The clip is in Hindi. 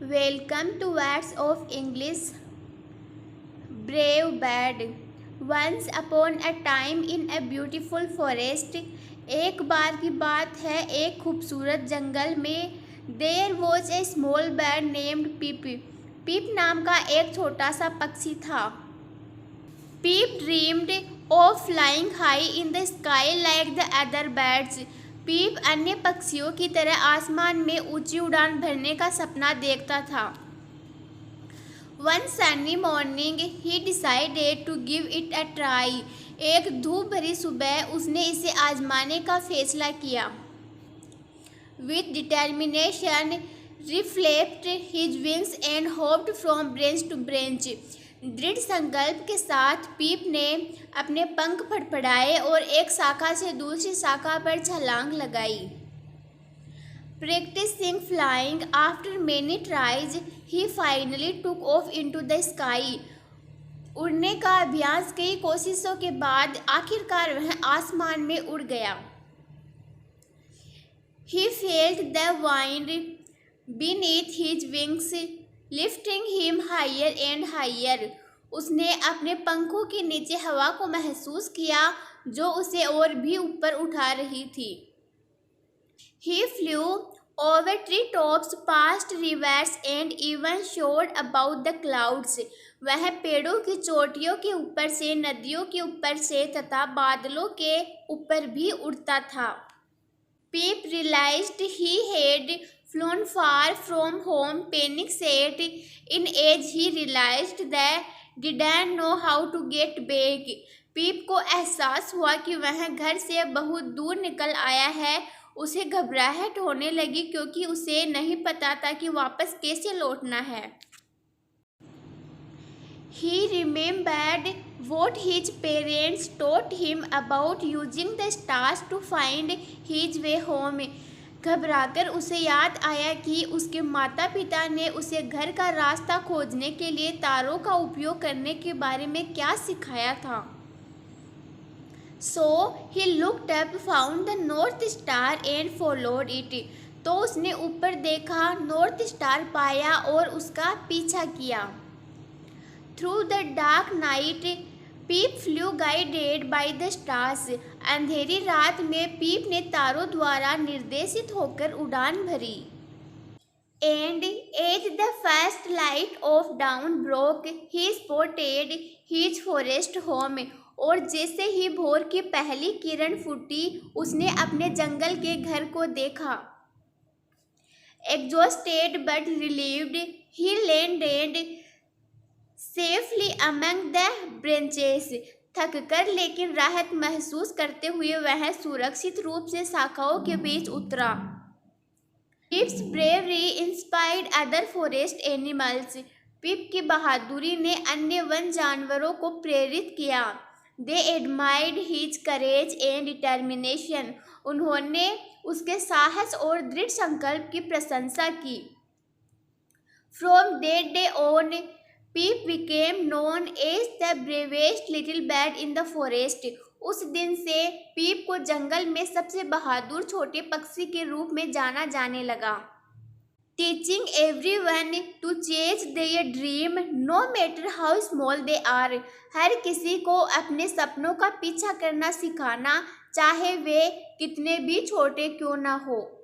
Welcome to Words of English. Brave bird. Once upon a time in a beautiful forest. एक बार की बात है एक खूबसूरत जंगल में. There was a small bird named Pip. Pip नाम का एक छोटा सा पक्षी था. Pip dreamed of flying high in the sky like the other birds. पीप अन्य पक्षियों की तरह आसमान में ऊंची उड़ान भरने का सपना देखता था. One sunny morning he decided to give it a try. एक धूप भरी सुबह उसने इसे आजमाने का फैसला किया. With determination he flapped his wings and hopped from branch to branch. दृढ़ संकल्प के साथ पीप ने अपने पंख फड़फड़ाए और एक शाखा से दूसरी शाखा पर छलांग लगाई. Practicing flying after many tries, he finally took off into the sky. उड़ने का अभ्यास कई कोशिशों के बाद आखिरकार वह आसमान में उड़ गया. He felt the wind beneath his wings, lifting him higher and higher. उसने अपने पंखों के नीचे हवा को महसूस किया जो उसे और भी ऊपर उठा रही थी. He flew over treetops, past rivers and even soared above the clouds. वह पेड़ों की चोटियों के ऊपर से, नदियों के ऊपर से तथा बादलों के ऊपर भी उड़ता था. Pip realized he had flown far from home. Panic set in as he realized that didn't know how to get back. पीप को एहसास हुआ कि वह घर से बहुत दूर निकल आया है. उसे घबराहट होने लगी क्योंकि उसे नहीं पता था कि वापस कैसे लौटना है. He remembered what his parents taught him about using the stars to find his way home. घबराकर उसे याद आया कि उसके माता पिता ने उसे घर का रास्ता खोजने के लिए तारों का उपयोग करने के बारे में क्या सिखाया था. So he looked up, found the North Star and followed it. तो उसने ऊपर देखा, नॉर्थ स्टार पाया और उसका पीछा किया. Through the dark night, Pip flew guided by the stars. अंधेरी रात में पीप ने तारों द्वारा निर्देशित होकर उड़ान भरी. And as the first light of dawn broke, he spotted his forest home. और जैसे ही भोर की पहली किरण फूटी, उसने अपने जंगल के घर को देखा. Exhausted but relieved, he landed safely among the branches. थककर लेकिन राहत महसूस करते हुए वह सुरक्षित रूप से शाखाओं के बीच उतरा. Pip's bravery inspired other forest animals. पिप की बहादुरी ने अन्य वन जानवरों को प्रेरित किया. They admired his courage and determination. उन्होंने उसके साहस और दृढ़ संकल्प की प्रशंसा की. From that day on, Pip became known as the bravest little bird in the forest. उस दिन से पीप को जंगल में सबसे बहादुर छोटे पक्षी के रूप में जाना जाने लगा. Teaching everyone to chase their dream, no matter how small they are. हर किसी को अपने सपनों का पीछा करना सिखाना, चाहे वे कितने भी छोटे क्यों ना हो.